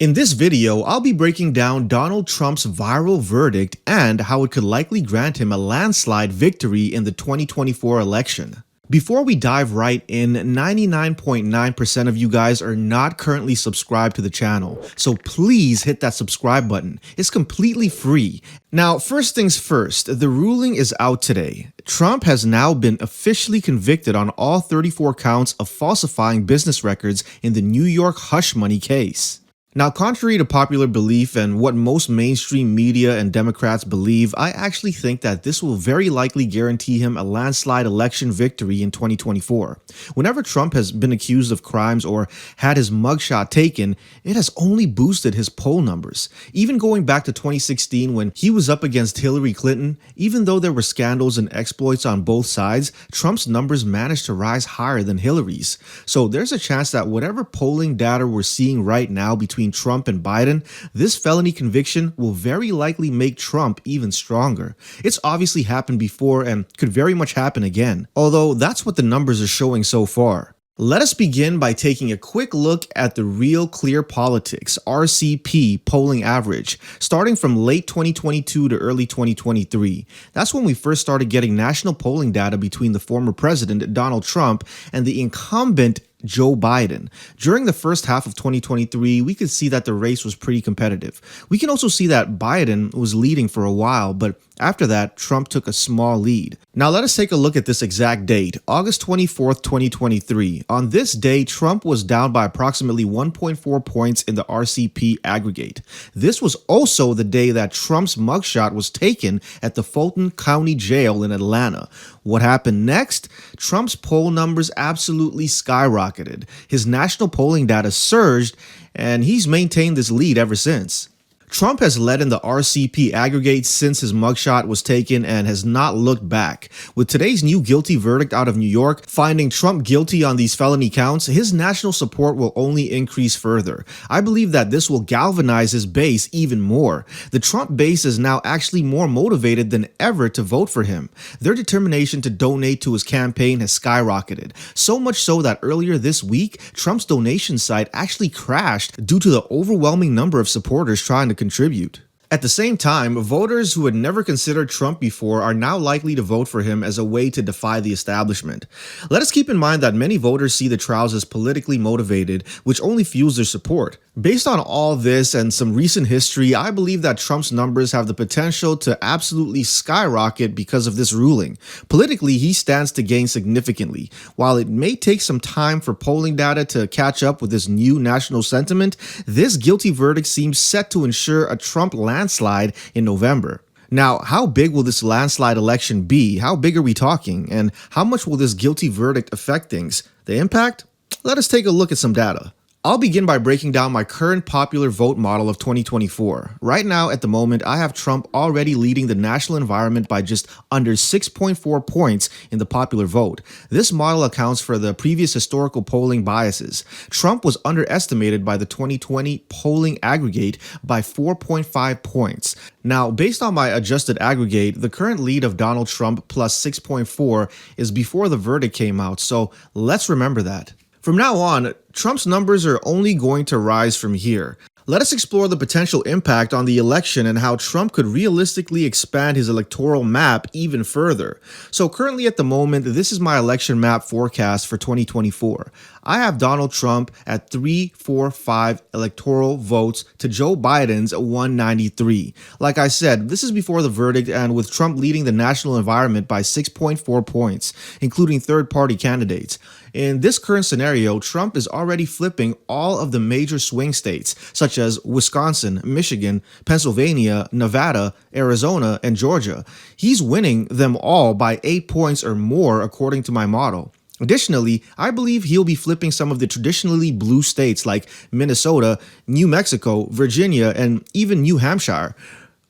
In this video, I'll be breaking down Donald Trump's viral verdict and how it could likely grant him a landslide victory in the 2024 election. Before we dive right in, 99.9% of you guys are not currently subscribed to the channel, so please hit that subscribe button. It's completely free. Now, first things first, the ruling is out today. Trump has now been officially convicted on all 34 counts of falsifying business records in the New York hush money case. Now, contrary to popular belief and what most mainstream media and Democrats believe, I actually think that this will very likely guarantee him a landslide election victory in 2024. Whenever Trump has been accused of crimes or had his mugshot taken, it has only boosted his poll numbers. Even going back to 2016 when he was up against Hillary Clinton, even though there were scandals and exploits on both sides, Trump's numbers managed to rise higher than Hillary's. So there's a chance that whatever polling data we're seeing right now between Trump and Biden, this felony conviction will very likely make Trump even stronger. It's obviously happened before and could very much happen again, although that's what the numbers are showing so far. Let us begin by taking a quick look at the Real Clear Politics (RCP) polling average, starting from late 2022 to early 2023. That's when we first started getting national polling data between the former president, Donald Trump, and the incumbent Joe Biden. During the first half of 2023, we could see that the race was pretty competitive. We can also see that Biden was leading for a while, but after that, Trump took a small lead. Now let us take a look at this exact date, August 24th, 2023. On this day, Trump was down by approximately 1.4 points in the RCP aggregate. This was also the day that Trump's mugshot was taken at the Fulton County Jail in Atlanta. What happened next? Trump's poll numbers absolutely skyrocketed. His national polling data surged, and he's maintained this lead ever since. Trump has led in the RCP aggregate since his mugshot was taken and has not looked back. With today's new guilty verdict out of New York, finding Trump guilty on these felony counts, his national support will only increase further. I believe that this will galvanize his base even more. The Trump base is now actually more motivated than ever to vote for him. Their determination to donate to his campaign has skyrocketed, so much so that earlier this week, Trump's donation site actually crashed due to the overwhelming number of supporters trying to contribute. At the same time, voters who had never considered Trump before are now likely to vote for him as a way to defy the establishment. Let us keep in mind that many voters see the trials as politically motivated, which only fuels their support. Based on all this and some recent history, I believe that Trump's numbers have the potential to absolutely skyrocket because of this ruling. Politically, he stands to gain significantly. While it may take some time for polling data to catch up with this new national sentiment, this guilty verdict seems set to ensure a Trump landslide in November. Now, how big will this landslide election be? How big are we talking? And how much will this guilty verdict affect things? The impact? Let us take a look at some data. I'll begin by breaking down my current popular vote model of 2024. Right now, at the moment, I have Trump already leading the national environment by just under 6.4 points in the popular vote. This model accounts for the previous historical polling biases. Trump was underestimated by the 2020 polling aggregate by 4.5 points. Now, based on my adjusted aggregate, the current lead of Donald Trump plus 6.4 is before the verdict came out, so let's remember that. From now on, Trump's numbers are only going to rise from here. Let us explore the potential impact on the election and how Trump could realistically expand his electoral map even further. So currently at the moment, this is my election map forecast for 2024. I have Donald Trump at 345 electoral votes to Joe Biden's 193. Like I said, this is before the verdict and with Trump leading the national environment by 6.4 points, including third-party candidates. In this current scenario, Trump is already flipping all of the major swing states, such as Wisconsin, Michigan, Pennsylvania, Nevada, Arizona, and Georgia. He's winning them all by 8 points or more, according to my model. Additionally, I believe he'll be flipping some of the traditionally blue states like Minnesota, New Mexico, Virginia, and even New Hampshire.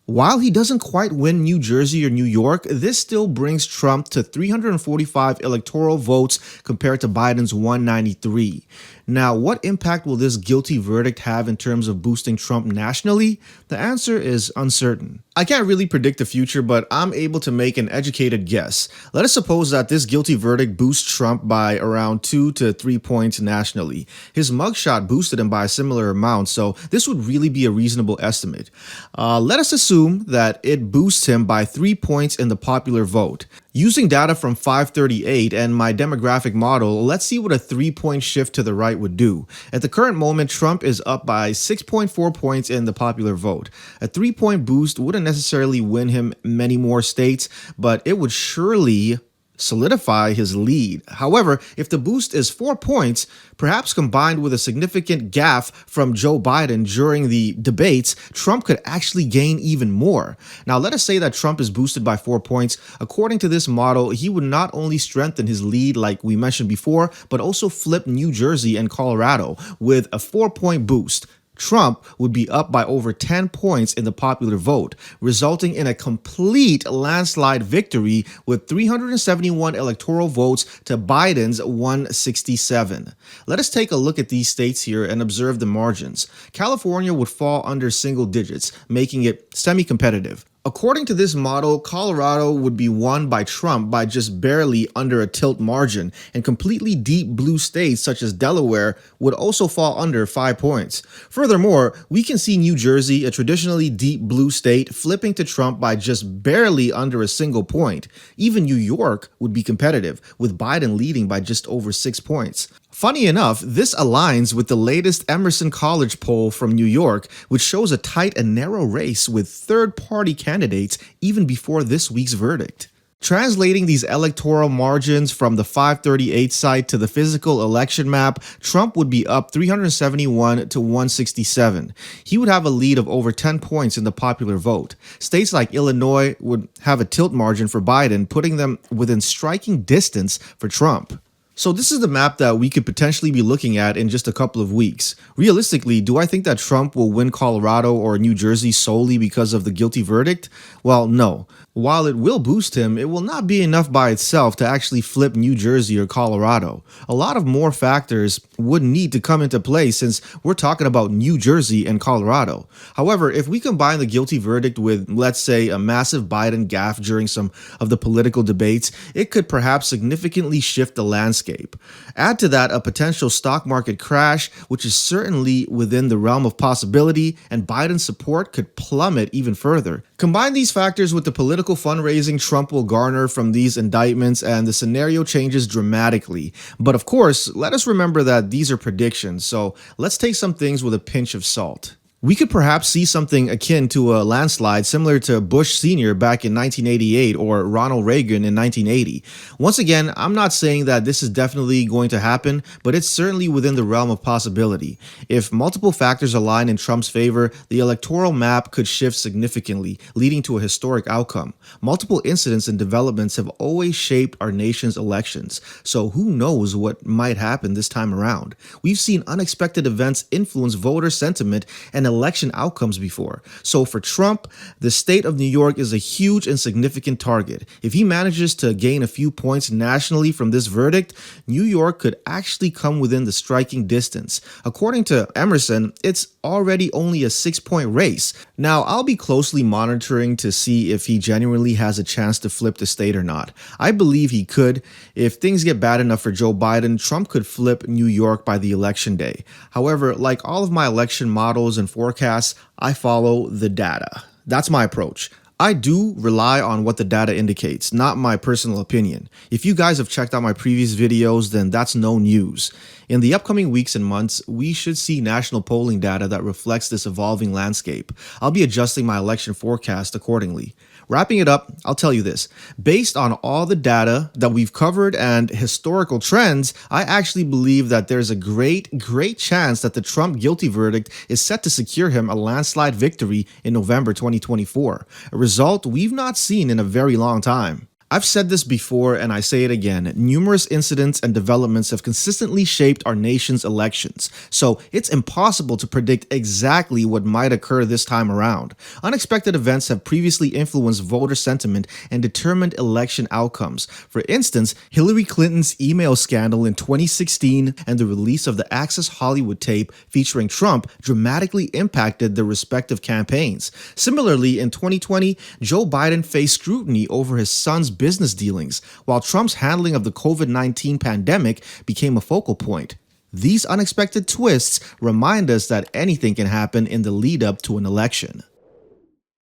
While he doesn't quite win New Jersey or New York, this still brings Trump to 345 electoral votes compared to Biden's 193. Now, what impact will this guilty verdict have in terms of boosting Trump nationally? The answer is uncertain. I can't really predict the future, but I'm able to make an educated guess. Let us suppose that this guilty verdict boosts Trump by around 2 to 3 points nationally. His mugshot boosted him by a similar amount, so this would really be a reasonable estimate. Let us assume that it boosts him by 3 points in the popular vote. Using data from FiveThirtyEight and my demographic model, let's see what a 3-point shift to the right would do. At the current moment, Trump is up by 6.4 points in the popular vote. A 3-point boost wouldn't necessarily win him many more states, but it would surely solidify his lead. However, if the boost is 4 points, perhaps combined with a significant gaffe from Joe Biden during the debates, Trump could actually gain even more. Now, let us say that Trump is boosted by 4 points. According to this model, he would not only strengthen his lead like we mentioned before, but also flip New Jersey and Colorado with a 4-point boost. Trump would be up by over 10 points in the popular vote, resulting in a complete landslide victory with 371 electoral votes to Biden's 167. Let us take a look at these states here and observe the margins. California would fall under single digits, making it semi-competitive. According to this model, Colorado would be won by Trump by just barely under a tilt margin, and completely deep blue states such as Delaware would also fall under 5 points. Furthermore, we can see New Jersey, a traditionally deep blue state, flipping to Trump by just barely under a single point. Even New York would be competitive, with Biden leading by just over 6 points. Funny enough, this aligns with the latest Emerson College poll from New York, which shows a tight and narrow race with third-party candidates even before this week's verdict. Translating these electoral margins from the FiveThirtyEight site to the physical election map, Trump would be up 371 to 167. He would have a lead of over 10 points in the popular vote. States like Illinois would have a tilt margin for Biden, putting them within striking distance for Trump. So this is the map that we could potentially be looking at in just a couple of weeks. Realistically, do I think that Trump will win Colorado or New Jersey solely because of the guilty verdict? Well, no. While it will boost him, it will not be enough by itself to actually flip New Jersey or Colorado. A lot of more factors would need to come into play since we're talking about New Jersey and Colorado. However, if we combine the guilty verdict with, let's say, a massive Biden gaffe during some of the political debates, it could perhaps significantly shift the landscape. Add to that a potential stock market crash, which is certainly within the realm of possibility, and Biden's support could plummet even further. Combine these factors with the political fundraising Trump will garner from these indictments, and the scenario changes dramatically. But of course, let us remember that these are predictions, so let's take some things with a pinch of salt. We could perhaps see something akin to a landslide similar to Bush Sr. back in 1988 or Ronald Reagan in 1980. Once again, I'm not saying that this is definitely going to happen, but it's certainly within the realm of possibility. If multiple factors align in Trump's favor, the electoral map could shift significantly, leading to a historic outcome. Multiple incidents and developments have always shaped our nation's elections, so who knows what might happen this time around. We've seen unexpected events influence voter sentiment and election outcomes before. So for Trump, the state of New York is a huge and significant target. If he manages to gain a few points nationally from this verdict, New York could actually come within the striking distance. According to Emerson, it's already only a 6-point race. Now, I'll be closely monitoring to see if he genuinely has a chance to flip the state or not. I believe he could. If things get bad enough for Joe Biden, Trump could flip New York by the election day. However, like all of my election models and forecasts, I follow the data. That's my approach. I do rely on what the data indicates, not my personal opinion. If you guys have checked out my previous videos, then that's no news. In the upcoming weeks and months, we should see national polling data that reflects this evolving landscape. I'll be adjusting my election forecast accordingly. Wrapping it up, I'll tell you this. Based on all the data that we've covered and historical trends, I actually believe that there's a great chance that the Trump guilty verdict is set to secure him a landslide victory in November 2024, a result we've not seen in a very long time. I've said this before and I say it again, numerous incidents and developments have consistently shaped our nation's elections, so it's impossible to predict exactly what might occur this time around. Unexpected events have previously influenced voter sentiment and determined election outcomes. For instance, Hillary Clinton's email scandal in 2016 and the release of the Access Hollywood tape featuring Trump dramatically impacted their respective campaigns. Similarly, in 2020, Joe Biden faced scrutiny over his son's business dealings, while Trump's handling of the COVID-19 pandemic became a focal point. These unexpected twists remind us that anything can happen in the lead up to an election.